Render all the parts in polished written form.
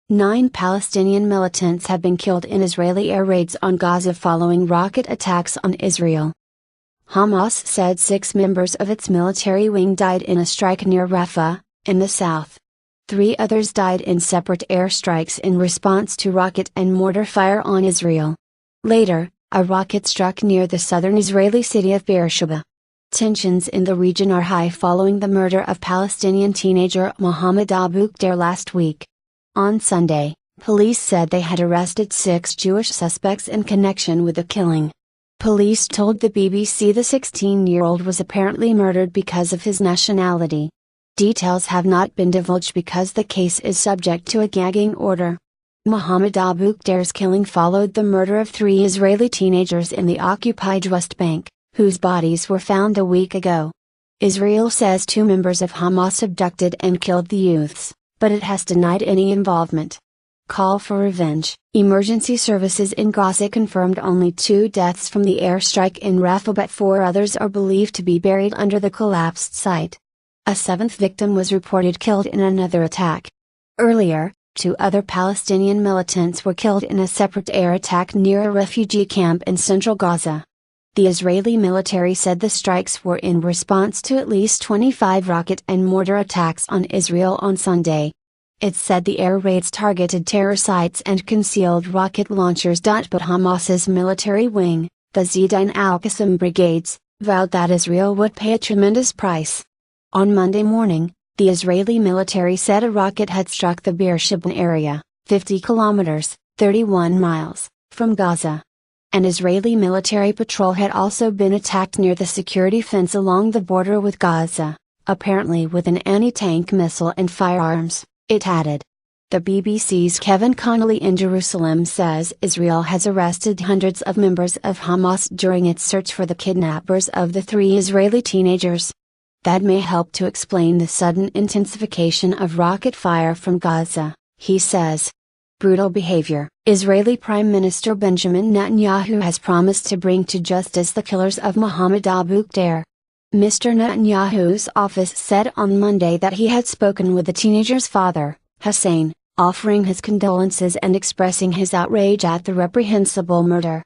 9 Palestinian militants have been killed in Israeli air raids on Gaza following rocket attacks on Israel. Hamas said 6 members of its military wing died in a strike near Rafah, in the south. 3 others died in separate airstrikes in response to rocket and mortar fire on Israel. Later, a rocket struck near the southern Israeli city of Beersheba. Tensions in the region are high following the murder of Palestinian teenager Mohammed Abu Khdeir last week. On Sunday, police said they had arrested 6 Jewish suspects in connection with the killing. Police told the BBC the 16-year-old was apparently murdered because of his nationality. Details have not been divulged because the case is subject to a gagging order. Mohammed Abu Khdeir's killing followed the murder of 3 Israeli teenagers in the occupied West Bank, whose bodies were found a week ago. Israel says 2 members of Hamas abducted and killed the youths, but it has denied any involvement. Call for revenge. Emergency services in Gaza confirmed only 2 deaths from the airstrike in Rafah, but 4 others are believed to be buried under the collapsed site. A 7th victim was reported killed in another attack. Earlier, 2 other Palestinian militants were killed in a separate air attack near a refugee camp in central Gaza. The Israeli military said the strikes were in response to at least 25 rocket and mortar attacks on Israel on Sunday. It said the air raids targeted terror sites and concealed rocket launchers. But Hamas's military wing, the Zidane al-Qassam brigades, vowed that Israel would pay a tremendous price. On Monday morning, the Israeli military said a rocket had struck the Beersheba area, 50 kilometers, 31 miles, from Gaza. An Israeli military patrol had also been attacked near the security fence along the border with Gaza, apparently with an anti-tank missile and firearms, it added. The BBC's Kevin Connolly in Jerusalem says Israel has arrested hundreds of members of Hamas during its search for the kidnappers of the 3 Israeli teenagers. That may help to explain the sudden intensification of rocket fire from Gaza, he says. Brutal behavior. Israeli Prime Minister Benjamin Netanyahu has promised to bring to justice the killers of Mohammed Abu Khdeir. Mr. Netanyahu's office said on Monday that he had spoken with the teenager's father, Hussein, offering his condolences and expressing his outrage at the reprehensible murder.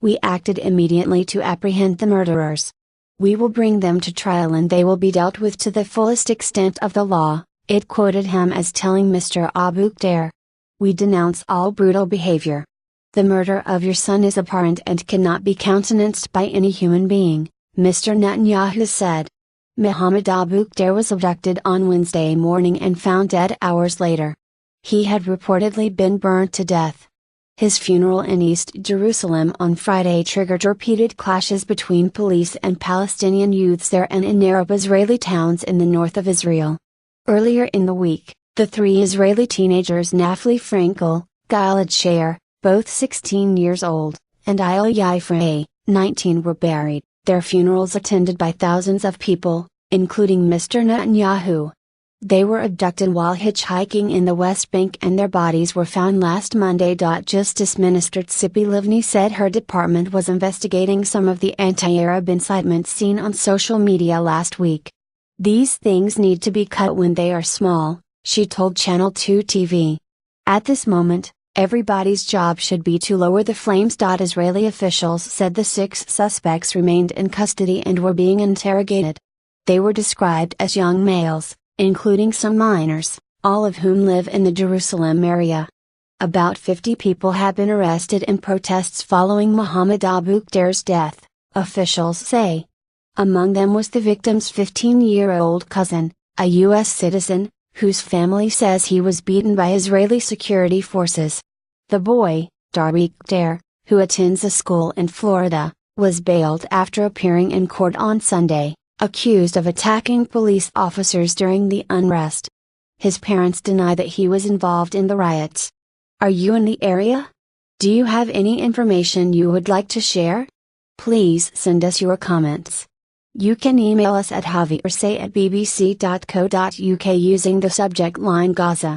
"We acted immediately to apprehend the murderers. We will bring them to trial and they will be dealt with to the fullest extent of the law," it quoted him as telling Mr. Abu Khdeir. "We denounce all brutal behavior. The murder of your son is abhorrent and cannot be countenanced by any human being," Mr. Netanyahu said. Mohammed Abu Khdeir was abducted on Wednesday morning and found dead hours later. He had reportedly been burned to death. His funeral in East Jerusalem on Friday triggered repeated clashes between police and Palestinian youths there and in Arab Israeli towns in the north of Israel. Earlier in the week, the 3 Israeli teenagers Nafli Frankel, Gilad Shaer, both 16 years old, and Ayel Yifreh, 19 were buried, their funerals attended by thousands of people, including Mr. Netanyahu. They were abducted while hitchhiking in the West Bank and their bodies were found last Monday. Justice Minister Tzipi Livni said her department was investigating some of the anti-Arab incitement seen on social media last week. "These things need to be cut when they are small," she told Channel 2 TV. "At this moment, everybody's job should be to lower the flames." Israeli officials said the 6 suspects remained in custody and were being interrogated. They were described as young males, including some minors, all of whom live in the Jerusalem area. About 50 people have been arrested in protests following Mohammed Abu Khdeir's death, officials say. Among them was the victim's 15-year-old cousin, a U.S. citizen, whose family says he was beaten by Israeli security forces. The boy, Tariq Khdeir, who attends a school in Florida, was bailed after appearing in court on Sunday, accused of attacking police officers during the unrest. His parents deny that he was involved in the riots. Are you in the area? Do you have any information you would like to share? Please send us your comments. You can email us at javiersay@bbc.co.uk using the subject line Gaza.